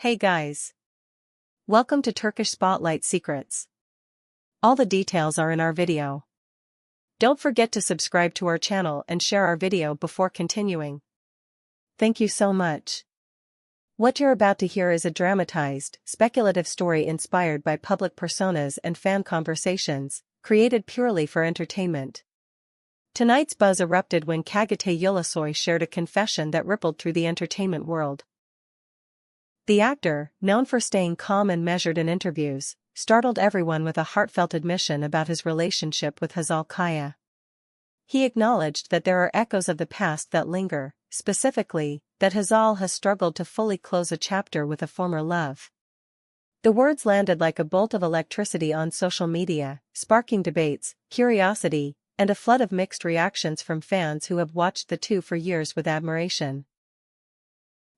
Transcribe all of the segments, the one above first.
Hey guys! Welcome to Turkish Spotlight Secrets. All the details are in our video. Don't forget to subscribe to our channel and share our video before continuing. Thank you so much. What you're about to hear is a dramatized, speculative story inspired by public personas and fan conversations, created purely for entertainment. Tonight's buzz erupted when Çağatay Ulusoy shared a confession that rippled through the entertainment world. The actor, known for staying calm and measured in interviews, startled everyone with a heartfelt admission about his relationship with Hazal. He acknowledged that there are echoes of the past that linger, specifically, that Hazal has struggled to fully close a chapter with a former love. The words landed like a bolt of electricity on social media, sparking debates, curiosity, and a flood of mixed reactions from fans who have watched the two for years with admiration.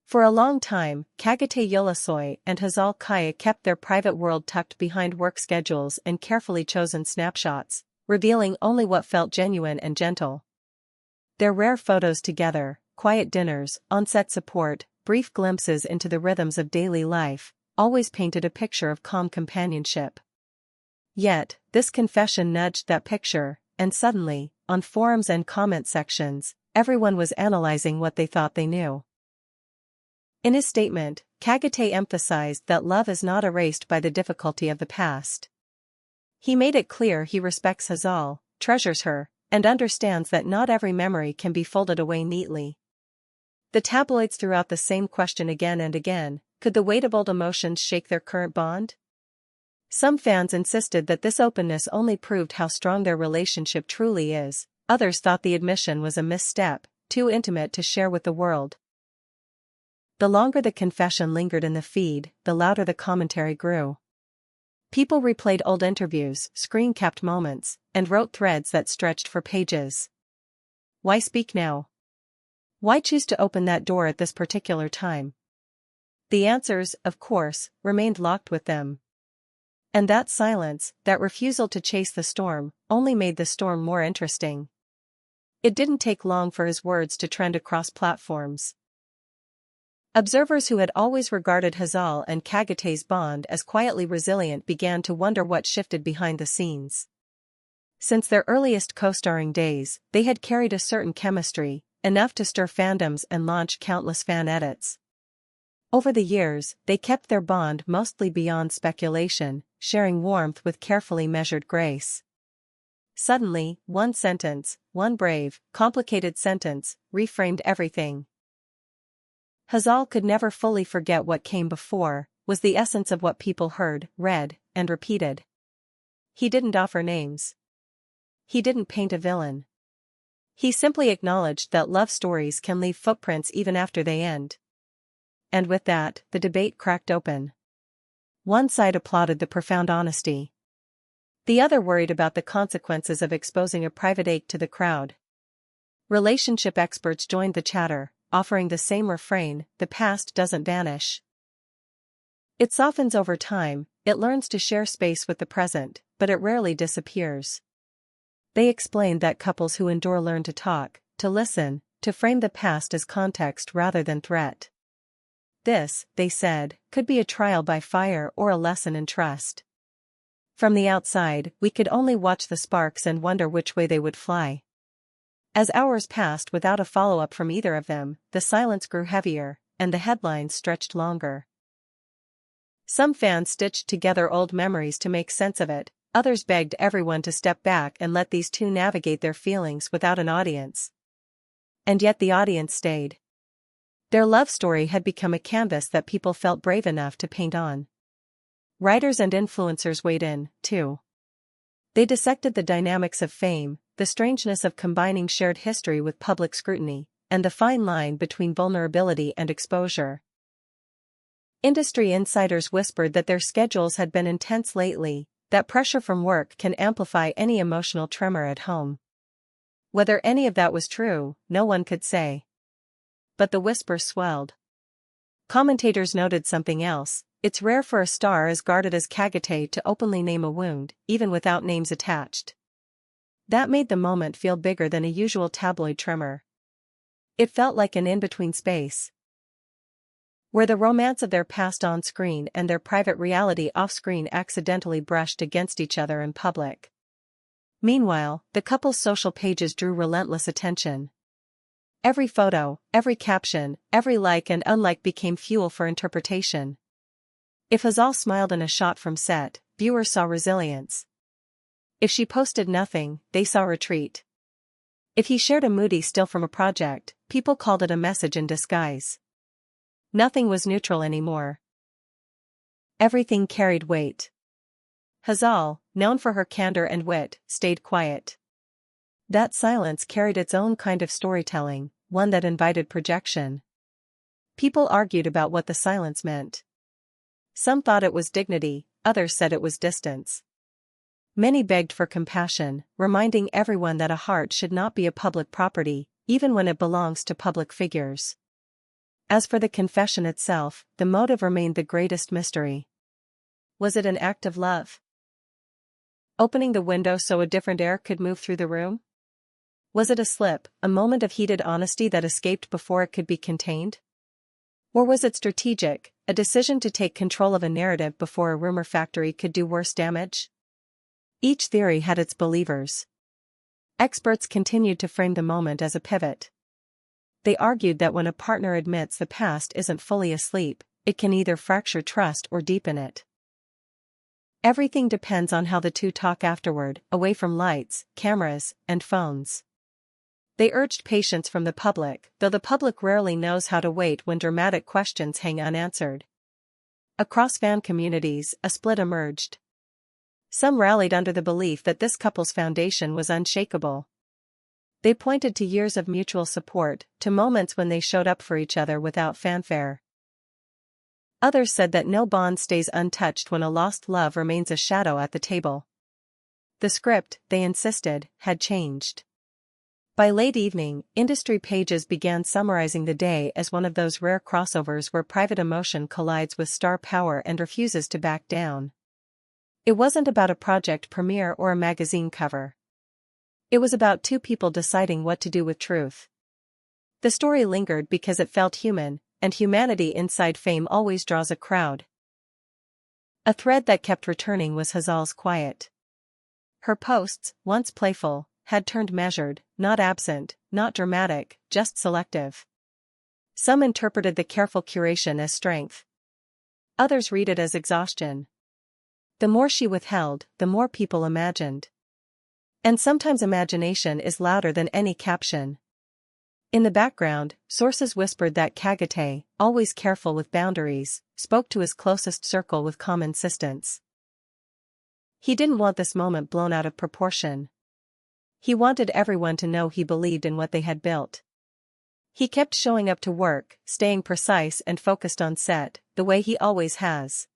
For a long time, Çağatay Ulusoy and Hazal kept their private world tucked behind work schedules and carefully chosen snapshots, revealing only what felt genuine and gentle. Their rare photos together, quiet dinners, on-set support, brief glimpses into the rhythms of daily life, always painted a picture of calm companionship. Yet, this confession nudged that picture, and suddenly, on forums and comment sections, everyone was analyzing what they thought they knew. In his statement, Çağatay emphasized that love is not erased by the difficulty of the past. He made it clear he respects Hazal, treasures her, and understands that not every memory can be folded away neatly. The tabloids threw out the same question again and again: could the weight of old emotions shake their current bond? Some fans insisted that this openness only proved how strong their relationship truly is, others thought the admission was a misstep, too intimate to share with the world. The longer the confession lingered in the feed, the louder the commentary grew. People replayed old interviews, screen-capped moments, and wrote threads that stretched for pages. Why speak now? Why choose to open that door at this particular time? The answers, of course, remained locked with them. And that silence, that refusal to chase the storm, only made the storm more interesting. It didn't take long for his words to trend across platforms. Observers who had always regarded Hazal and Çağatay's bond as quietly resilient began to wonder what shifted behind the scenes. Since their earliest co-starring days, they had carried a certain chemistry, enough to stir fandoms and launch countless fan edits. Over the years, they kept their bond mostly beyond speculation, sharing warmth with carefully measured grace. Suddenly, one sentence, one brave, complicated sentence, reframed everything. Hazal could never fully forget what came before, was the essence of what people heard, read, and repeated. He didn't offer names. He didn't paint a villain. He simply acknowledged that love stories can leave footprints even after they end. And with that, the debate cracked open. One side applauded the profound honesty. The other worried about the consequences of exposing a private ache to the crowd. Relationship experts joined the chatter, offering the same refrain: the past doesn't vanish. It softens over time, it learns to share space with the present, but it rarely disappears. They explained that couples who endure learn to talk, to listen, to frame the past as context rather than threat. This, they said, could be a trial by fire or a lesson in trust. From the outside, we could only watch the sparks and wonder which way they would fly. As hours passed without a follow-up from either of them, the silence grew heavier, and the headlines stretched longer. Some fans stitched together old memories to make sense of it, others begged everyone to step back and let these two navigate their feelings without an audience. And yet the audience stayed. Their love story had become a canvas that people felt brave enough to paint on. Writers and influencers weighed in, too. They dissected the dynamics of fame, the strangeness of combining shared history with public scrutiny, and the fine line between vulnerability and exposure. Industry insiders whispered that their schedules had been intense lately, that pressure from work can amplify any emotional tremor at home. Whether any of that was true, no one could say. But the whispers swelled. Commentators noted something else: it's rare for a star as guarded as Çağatay to openly name a wound, even without names attached. That made the moment feel bigger than a usual tabloid tremor. It felt like an in-between space. where the romance of their past on-screen and their private reality off-screen accidentally brushed against each other in public. Meanwhile, the couple's social pages drew relentless attention. Every photo, every caption, every like and unlike became fuel for interpretation. If Hazal smiled in a shot from set, viewers saw resilience. If she posted nothing, they saw retreat. If he shared a moody still from a project, people called it a message in disguise. Nothing was neutral anymore. Everything carried weight. Hazal, known for her candor and wit, stayed quiet. That silence carried its own kind of storytelling, one that invited projection. People argued about what the silence meant. Some thought it was dignity, others said it was distance. Many begged for compassion, reminding everyone that a heart should not be a public property, even when it belongs to public figures. As for the confession itself, the motive remained the greatest mystery. Was it an act of love? Opening the window so a different air could move through the room? Was it a slip, a moment of heated honesty that escaped before it could be contained? Or was it strategic, a decision to take control of a narrative before a rumor factory could do worse damage? Each theory had its believers. Experts continued to frame the moment as a pivot. They argued that when a partner admits the past isn't fully asleep, it can either fracture trust or deepen it. Everything depends on how the two talk afterward, away from lights, cameras, and phones. They urged patience from the public, though the public rarely knows how to wait when dramatic questions hang unanswered. Across fan communities, a split emerged. Some rallied under the belief that this couple's foundation was unshakable. They pointed to years of mutual support, to moments when they showed up for each other without fanfare. Others said that no bond stays untouched when a lost love remains a shadow at the table. The script, they insisted, had changed. By late evening, industry pages began summarizing the day as one of those rare crossovers where private emotion collides with star power and refuses to back down. It wasn't about a project premiere or a magazine cover. It was about two people deciding what to do with truth. The story lingered because it felt human, and humanity inside fame always draws a crowd. A thread that kept returning was Hazal's quiet. Her posts, once playful, had turned measured, not absent, not dramatic, just selective. Some interpreted the careful curation as strength. Others read it as exhaustion. The more she withheld, the more people imagined. And sometimes imagination is louder than any caption. In the background, sources whispered that Çağatay, always careful with boundaries, spoke to his closest circle with calm insistence. He didn't want this moment blown out of proportion. He wanted everyone to know he believed in what they had built. He kept showing up to work, staying precise and focused on set, the way he always has.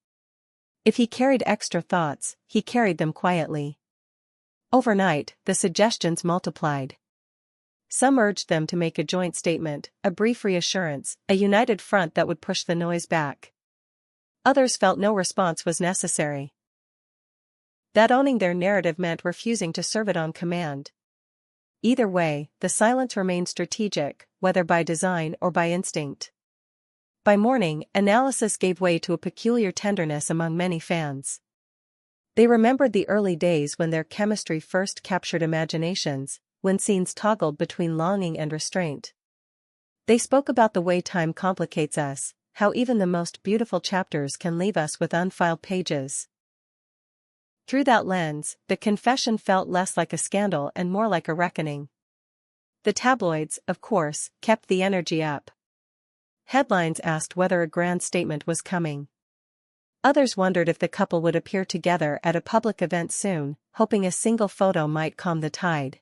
If he carried extra thoughts, he carried them quietly. Overnight, the suggestions multiplied. Some urged them to make a joint statement, a brief reassurance, a united front that would push the noise back. Others felt no response was necessary. That owning their narrative meant refusing to serve it on command. Either way, the silence remained strategic, whether by design or by instinct. By morning, analysis gave way to a peculiar tenderness among many fans. They remembered the early days when their chemistry first captured imaginations, when scenes toggled between longing and restraint. They spoke about the way time complicates us, how even the most beautiful chapters can leave us with unfiled pages. Through that lens, the confession felt less like a scandal and more like a reckoning. The tabloids, of course, kept the energy up. Headlines asked whether a grand statement was coming. Others wondered if the couple would appear together at a public event soon, hoping a single photo might calm the tide.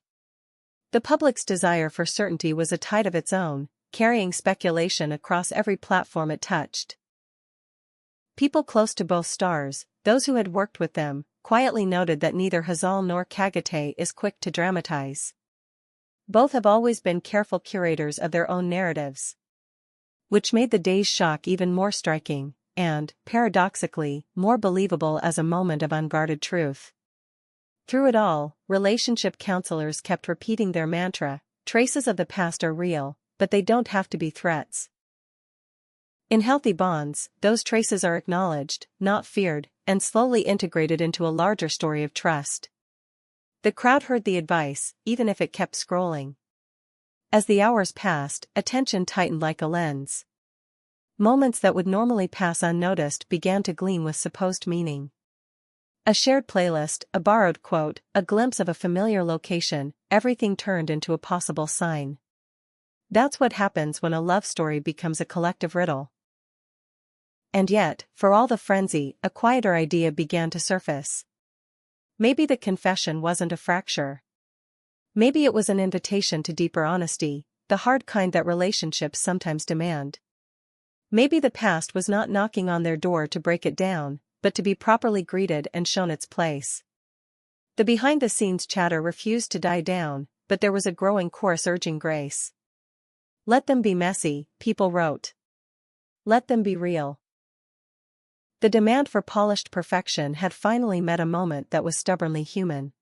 The public's desire for certainty was a tide of its own, carrying speculation across every platform it touched. People close to both stars, those who had worked with them, quietly noted that neither Hazal nor Çağatay is quick to dramatize. Both have always been careful curators of their own narratives. Which made the day's shock even more striking, and, paradoxically, more believable as a moment of unguarded truth. Through it all, relationship counselors kept repeating their mantra, traces of the past are real, but they don't have to be threats. In healthy bonds, those traces are acknowledged, not feared, and slowly integrated into a larger story of trust. The crowd heard the advice, even if it kept scrolling. As the hours passed, attention tightened like a lens. Moments that would normally pass unnoticed began to gleam with supposed meaning. A shared playlist, a borrowed quote, a glimpse of a familiar location, everything turned into a possible sign. That's what happens when a love story becomes a collective riddle. And yet, for all the frenzy, a quieter idea began to surface. Maybe the confession wasn't a fracture. Maybe it was an invitation to deeper honesty, the hard kind that relationships sometimes demand. Maybe the past was not knocking on their door to break it down, but to be properly greeted and shown its place. The behind-the-scenes chatter refused to die down, but there was a growing chorus urging grace. Let them be messy, people wrote. Let them be real. The demand for polished perfection had finally met a moment that was stubbornly human.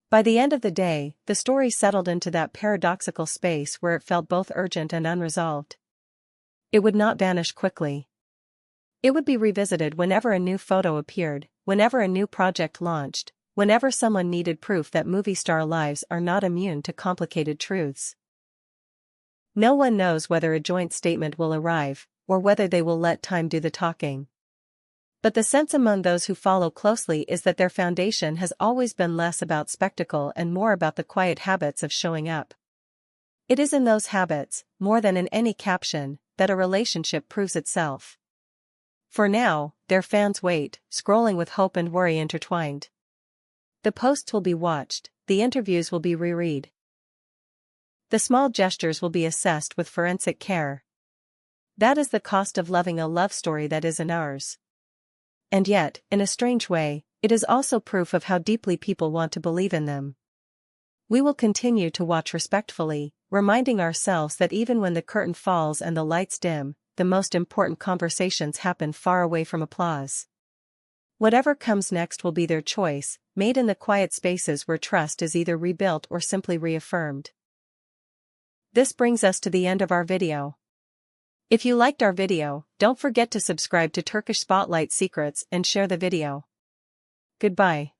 By the end of the day, the story settled into that paradoxical space where it felt both urgent and unresolved. It would not vanish quickly. It would be revisited whenever a new photo appeared, whenever a new project launched, whenever someone needed proof that movie star lives are not immune to complicated truths. No one knows whether a joint statement will arrive, or whether they will let time do the talking. But the sense among those who follow closely is that their foundation has always been less about spectacle and more about the quiet habits of showing up. It is in those habits, more than in any caption, that a relationship proves itself. For now, their fans wait, scrolling with hope and worry intertwined. The posts will be watched, the interviews will be reread. The small gestures will be assessed with forensic care. That is the cost of loving a love story that isn't ours. And yet, in a strange way, it is also proof of how deeply people want to believe in them. We will continue to watch respectfully, reminding ourselves that even when the curtain falls and the lights dim, the most important conversations happen far away from applause. Whatever comes next will be their choice, made in the quiet spaces where trust is either rebuilt or simply reaffirmed. This brings us to the end of our video. If you liked our video, don't forget to subscribe to Turkish Spotlight Secrets and share the video. Goodbye.